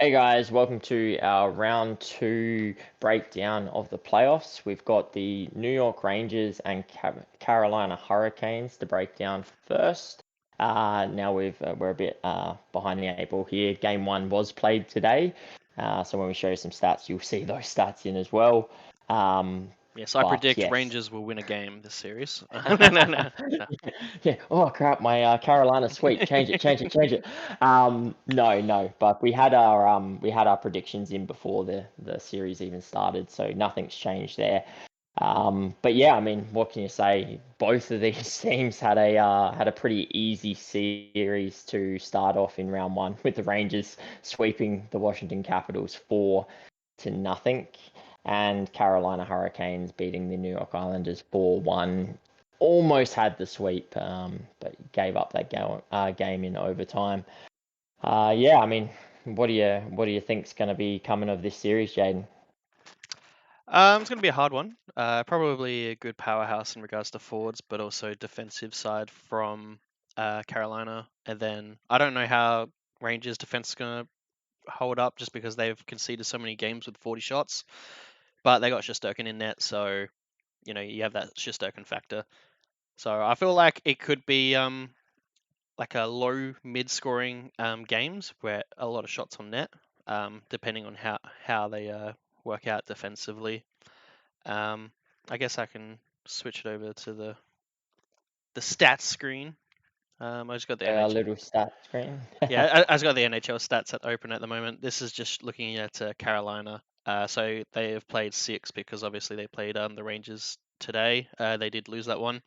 Hey guys, welcome to our round two breakdown of the playoffs. We've got the New York Rangers and Carolina Hurricanes to break down first. Now we're a bit behind the eight ball here. Game one was played today, so when we show you some stats, you'll see those stats in as well. Yes, I But predict yes. Rangers will win a game this series. No. Yeah. Oh crap! My Carolina sweep. Change it. Change it. Change it. No. But we had our predictions in before the series even started, so nothing's changed there. But yeah, I mean, what can you say? Both of these teams had a pretty easy series to start off in round one, with the Rangers sweeping the Washington Capitals 4-0, and Carolina Hurricanes beating the New York Islanders 4-1. Almost had the sweep, but gave up that game in overtime. Yeah, I mean, what do you think's going to be coming of this series, Jaden? It's going to be a hard one. Probably a good powerhouse in regards to forwards, but also defensive side from Carolina. And then I don't know how Rangers defense is going to hold up just because they've conceded so many games with 40 shots. But they got Shesterkin in net, so you have that Shesterkin factor. So I feel like it could be like a low mid scoring games where a lot of shots on net, depending on how they work out defensively. Um, I guess I can switch it over to the stats screen. I just got the A NHL. little stat screen. Yeah, I just got the NHL stats open at the moment. This is just looking at Carolina. So they have played six because obviously they played the Rangers today. They did lose that one.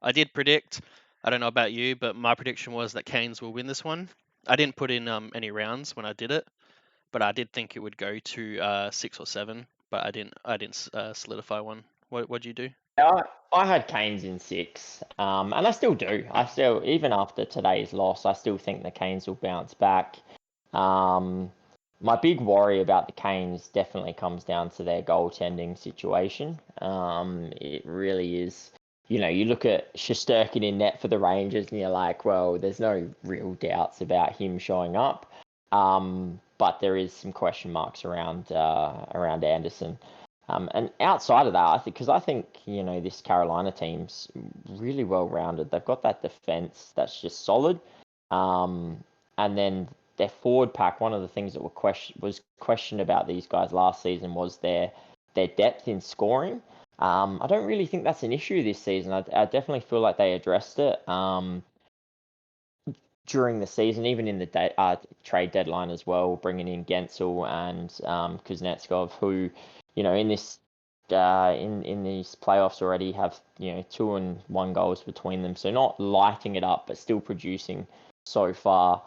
I did predict. I don't know about you, but my prediction was that Canes will win this one. I didn't put in any rounds when I did it, but I did think it would go to 6 or 7. But I didn't solidify one. What'd you do? I had Canes in six, and I still do. I still, even after today's loss, I still think the Canes will bounce back. Um, my big worry about the Canes definitely comes down to their goaltending situation. It really is. You look at Shesterkin in net for the Rangers, and you're like, well, there's no real doubts about him showing up. But there is some question marks around Andersen. And outside of that, I think this Carolina team's really well rounded. They've got that defense that's just solid. And then their forward pack. One of the things that was questioned about these guys last season was their depth in scoring. I don't really think that's an issue this season. I definitely feel like they addressed it during the season, even in the trade deadline as well, bringing in Gensel and Kuznetsov, who, in this in these playoffs already have 2 and 1 goals between them, so not lighting it up, but still producing so far.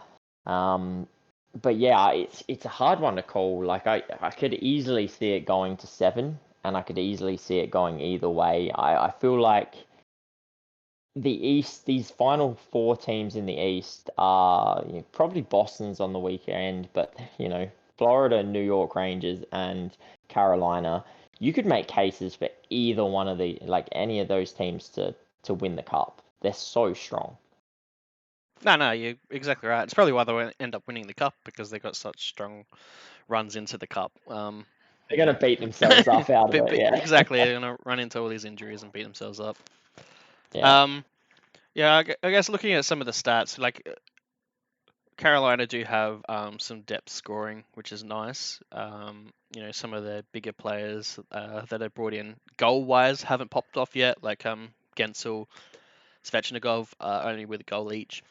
But yeah, it's a hard one to call. Like I could easily see it going to 7, and I could easily see it going either way. I feel like the East, these final four teams in the East are probably Boston's on the weekend, but Florida, New York Rangers, and Carolina. You could make cases for either one of like any of those teams to win the cup. They're so strong. No, you're exactly right. It's probably why they won't end up winning the cup because they got such strong runs into the cup. They're gonna beat themselves up out of it. Yeah, Exactly, they're gonna run into all these injuries and beat themselves up. yeah. Um, yeah, I guess looking at some of the stats, like Carolina do have some depth scoring, which is nice. Some of the bigger players that they brought in goal wise haven't popped off yet, like Gensel, Svechnikov, only with a goal each,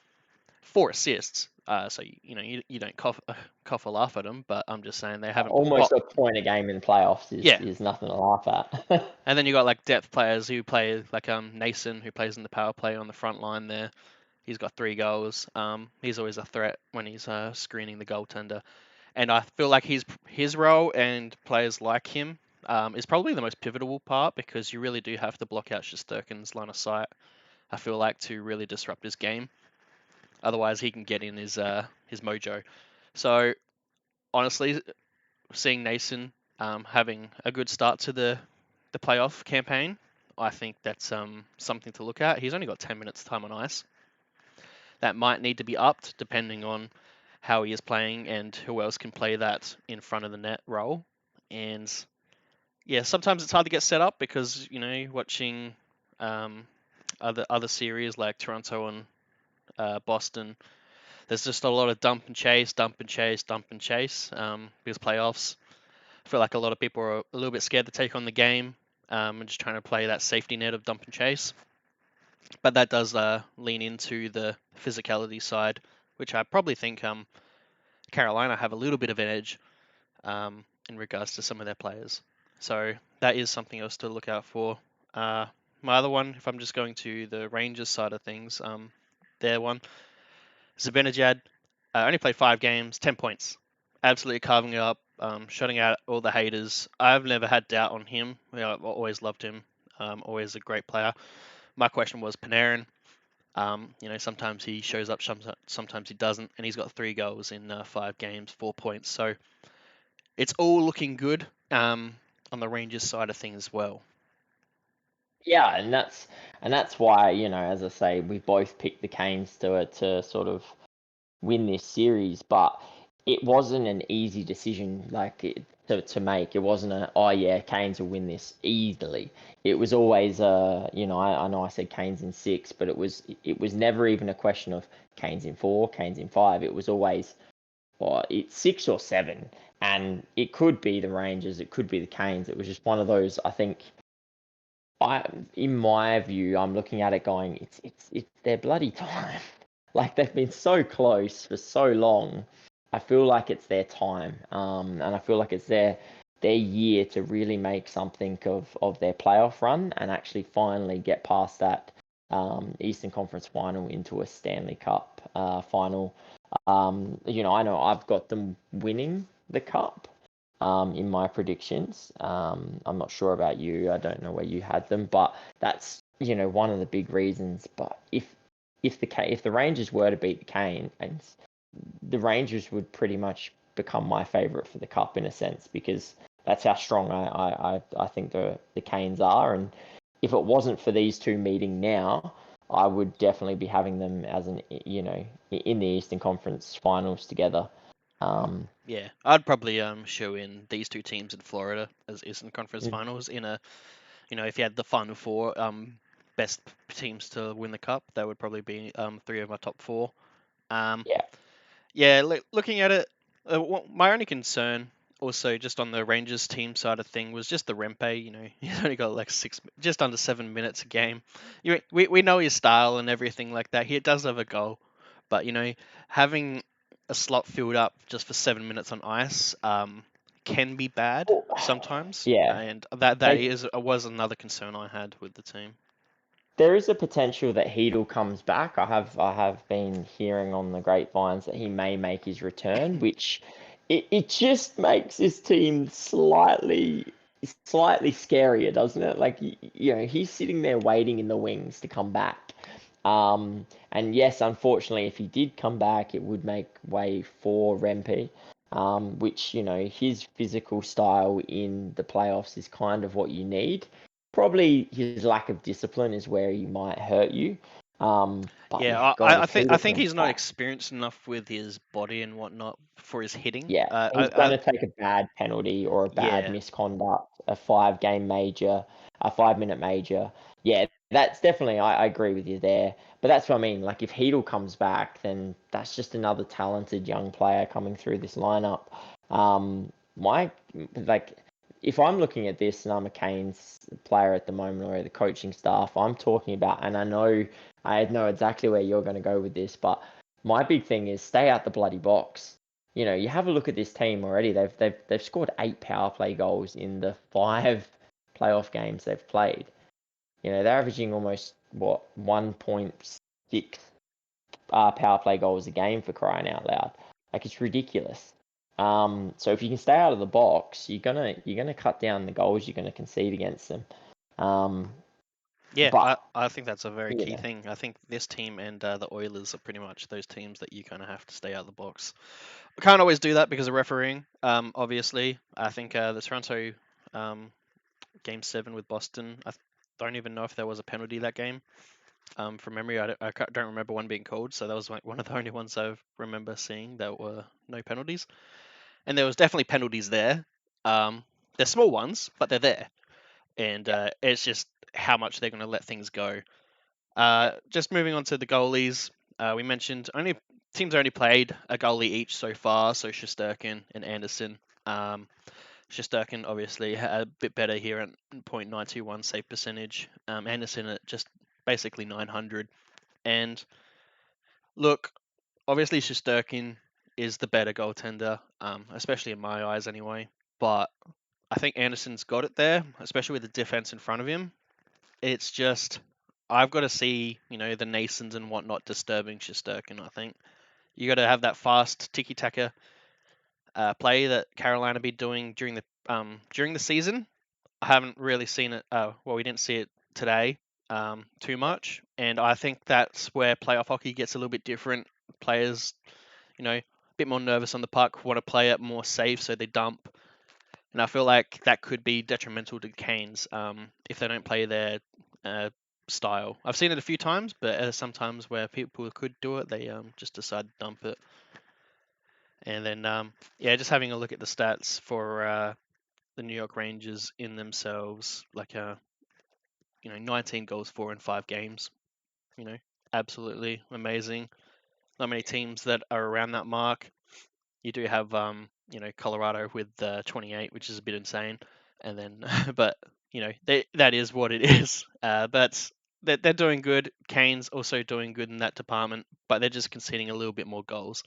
4 assists. So you don't cough or laugh at them, but I'm just saying they haven't Almost popped. a point a game in playoffs is Yeah, is nothing to laugh at. and then you got like depth players who play like Nason, who plays in the power play on the front line there. He's got 3 goals. He's always a threat when he's screening the goaltender. And I feel like his role and players like him is probably the most pivotal part because you really do have to block out Shesterkin's line of sight. I feel like to really disrupt his game. Otherwise, he can get in his mojo. So honestly, seeing Nason having a good start to the playoff campaign, I think that's something to look at. He's only got 10 minutes time on ice. That might need to be upped depending on how he is playing and who else can play that in front of the net role. And yeah, sometimes it's hard to get set up because watching other series like Toronto and Boston, there's just a lot of dump and chase, dump and chase, dump and chase. Because playoffs, I feel like a lot of people are a little bit scared to take on the game, and just trying to play that safety net of dump and chase. But that does lean into the physicality side, which I probably think Carolina have a little bit of an edge in regards to some of their players. So that is something else to look out for. My other one, if I'm just going to the Rangers side of things, their one, Zibanejad, only played 5 games, 10 points. Absolutely carving it up, shutting out all the haters. I've never had doubt on him. I've always loved him. Always a great player. My question was Panarin. Sometimes he shows up, sometimes he doesn't, and he's got 3 goals in 5 games, 4 points. So it's all looking good on the Rangers side of things as well. Yeah, and that's why, as I say, we both picked the Canes to sort of win this series, but it wasn't an easy decision to make. It wasn't oh yeah, Canes will win this easily. It was always I know I said Canes in 6, but it was never even a question of Canes in 4, Canes in 5. It was always, well, it's 6 or 7, and it could be the Rangers, it could be the Canes. It was just one of those. I think in my view, I'm looking at it going, it's their bloody time. Like they've been so close for so long. I feel like it's their time, and I feel like it's their year to really make something of their playoff run and actually finally get past that Eastern Conference final into a Stanley Cup final. I know I've got them winning the cup in my predictions. I'm not sure about you. I don't know where you had them, but that's one of the big reasons. But if the Rangers were to beat the Canes, the Rangers would pretty much become my favourite for the cup in a sense, because that's how strong I think the Canes are. And if it wasn't for these two meeting now, I would definitely be having them as in the Eastern Conference finals together. Yeah, I'd probably show in these 2 teams in Florida as Eastern Conference Mm. Finals in a if you had the Final Four best teams to win the cup, that would probably be 3 of my top 4. Um, Yeah. yeah, looking at it, my only concern also just on the Rangers team side of thing was just the Rempe. He's only got like just under 7 minutes a game. We know his style and everything like that. He does have a goal, but having a slot filled up just for 7 minutes on ice can be bad Oh, sometimes, yeah. and that They was another concern I had with the team. There is a potential that Heedle comes back. I have been hearing on the grapevines that he may make his return, which it just makes his team slightly scarier, doesn't it? Like he's sitting there waiting in the wings to come back. And yes, unfortunately, if he did come back, it would make way for Rempe, which his physical style in the playoffs is kind of what you need. Probably his lack of discipline is where he might hurt you. But Yeah, yeah, God, I if think I Heedle think comes he's not back, experienced enough with his body and whatnot for his hitting. yeah, he's going to take a bad penalty or a bad Yeah, misconduct, a 5 game major, a 5 minute major. Yeah, that's definitely, I agree with you there. But that's what I mean. Like, if Heedle comes back, then that's just another talented young player coming through this lineup. My, like, if I'm looking at this and I'm a Canes player at the moment or the coaching staff, I'm talking about, and I know exactly where you're going to go with this, but my big thing is stay out the bloody box. You have a look at this team already. They've scored 8 power play goals in the 5 playoff games they've played. They're averaging almost 1.6 power play goals a game, for crying out loud. Like, it's ridiculous. So if you can stay out of the box, you're gonna cut down the goals you're gonna concede against them. Um, yeah, but I think that's a very you key know, thing. I think this team and the Oilers are pretty much those teams that you kind of have to stay out of the box. I can't always do that because of refereeing. Obviously, I think the Toronto Game 7 with Boston. I don't even know if there was a penalty that game. From memory, don't remember one being called, so that was like one of the only ones I remember seeing that were no penalties. And there was definitely penalties there. They're small ones, but they're there, and it's just how much they're going to let things go. Just moving on to the goalies, we mentioned only teams only played a goalie each so far, so Shesterkin and Andersen. Shesterkin obviously a bit better here at .921 save percentage. Andersen at just basically 900. And look, obviously Shesterkin is the better goaltender, especially in my eyes anyway. But I think Andersen's got it there, especially with the defense in front of him. It's just I've got to see, the Nasons and whatnot disturbing Shesterkin. I think you got to have that fast tiki taka play that Carolina be doing during the season. I haven't really seen it. Well, we didn't see it today too much, and I think that's where playoff hockey gets a little bit different. Players, a bit more nervous on the puck, want to play it more safe, so they dump. And I feel like that could be detrimental to Canes if they don't play their style. I've seen it a few times, but sometimes where people could do it, they just decide to dump it. And then, just having a look at the stats for the New York Rangers in themselves, like 19 goals, 4 in 5 games. Absolutely amazing. Not many teams that are around that mark. You do have, Colorado with 28, which is a bit insane. And then, but that is what it is. But they're doing good. Kane's also doing good in that department, but they're just conceding a little bit more goals.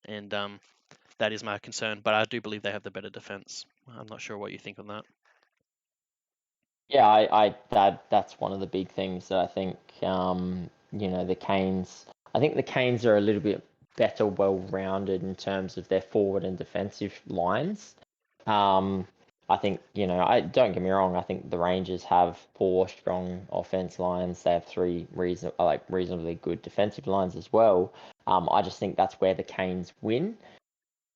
And that is my concern. But I do believe they have the better defense. I'm not sure what you think on that. Yeah, that's one of the big things that I think. The Canes. I think the Canes are a little bit better, well-rounded in terms of their forward and defensive lines. I think I don't get me wrong. I think the Rangers have 4 strong offense lines. They have 3 reasonably good defensive lines as well. I just think that's where the Canes win.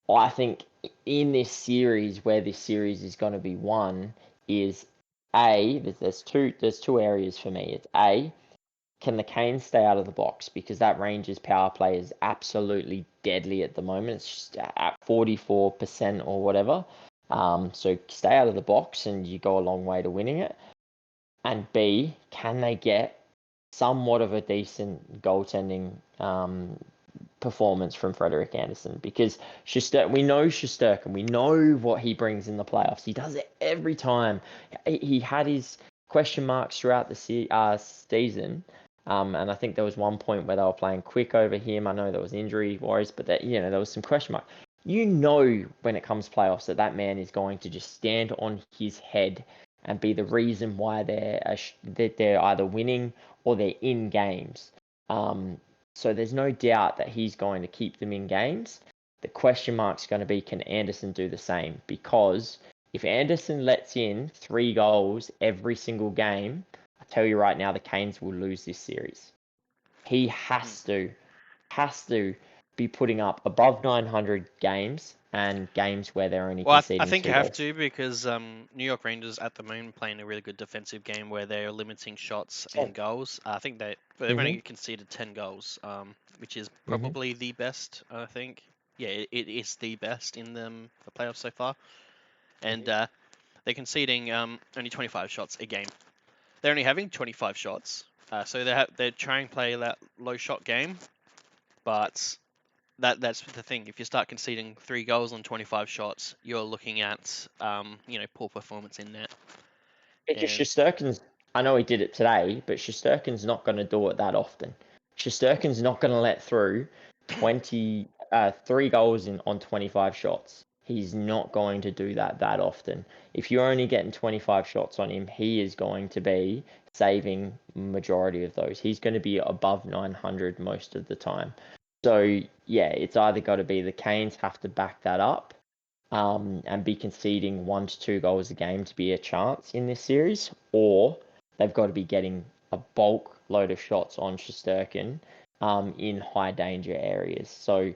I think in this series, where this series is going to be won, is there's two areas for me. It's can the Canes stay out of the box, because that Rangers power play is absolutely deadly at the moment. It's just at 44% or whatever. So stay out of the box and you go a long way to winning it. And B, can they get somewhat of a decent goaltending performance from Frederik Andersen? Because we know Shesterkin, we know what he brings in the playoffs. He does it every time. He had his question marks throughout the season. And I think there was one point where they were playing quick over him. I know there was injury worries, but there was some question mark. When it comes to playoffs, that man is going to just stand on his head and be the reason why they're either winning or they're in games. So there's no doubt that he's going to keep them in games. The question mark's going to be, can Andersen do the same? Because if Andersen lets in 3 goals every single game, I tell you right now, the Canes will lose this series. He has to be putting up above 900 games, and games where they're only Well, I conceding think 2 you have goals. to, because New York Rangers at the moment playing a really good defensive game where they're limiting shots and goals. I think they've only conceded 10 goals, which is probably the best. I think, yeah, it is the best in the playoffs so far, and they're conceding only 25 shots a game. They're only having 25 shots, so they're trying to play that low shot game, but that's the thing. If you start conceding 3 goals on 25 shots, you're looking at poor performance in net. Because And Shesterkin's, I know he did it today, but Shesterkin's not going to do it that often. Shesterkin's not going to let through 3 goals on 25 shots. He's not going to do that often. If you're only getting 25 shots on him, he is going to be saving majority of those. He's going to be above 900 most of the time. So yeah, it's either got to be the Canes have to back that up, and be conceding 1 to 2 goals a game to be a chance in this series, or they've got to be getting a bulk load of shots on Shesterkin in high danger areas. So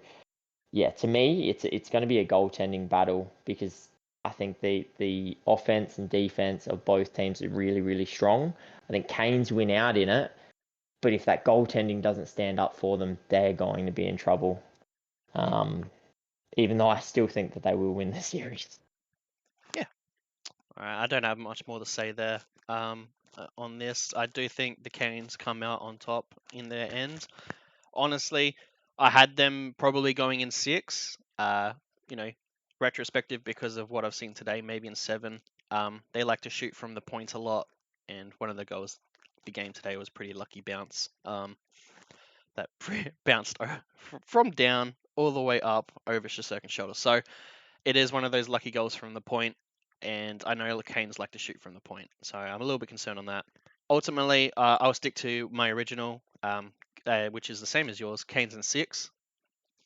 yeah, to me, it's going to be a goaltending battle, because I think the offense and defense of both teams are really, really strong. I think Canes win out in it, but if that goaltending doesn't stand up for them, they're going to be in trouble. Even though I still think that they will win the series. Yeah. All right, I don't have much more to say there. On this, I do think the Canes come out on top in their end. Honestly, I had them probably going in 6. You know, retrospective because of what I've seen today, maybe in 7. They like to shoot from the point a lot, and one of the goals the game today was pretty lucky bounce. That bounced from down all the way up over Shesterkin's shoulder. So it is one of those lucky goals from the point, and I know the Canes like to shoot from the point, so I'm a little bit concerned on that. Ultimately, I'll stick to my original, which is the same as yours, Canes in 6,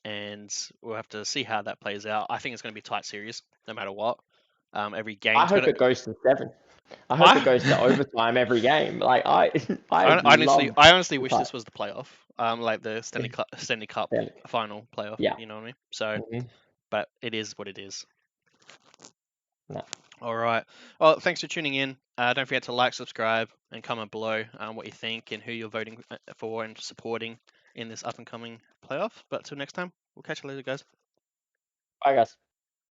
and we'll have to see how that plays out. I think it's going to be a tight series, no matter what. Every I game's hope going it goes to 7. I hope it to. goes to overtime every game. Like I Honestly, love I honestly wish tight. this was the playoff, like the Stanley Cup final playoff. Yeah. You know what I mean? So, but it is what it is. No. All right. Well, thanks for tuning in. Don't forget to like, subscribe, and comment below what you think and who you're voting for and supporting in this up and coming playoff. But till next time, we'll catch you later, guys. Bye, guys.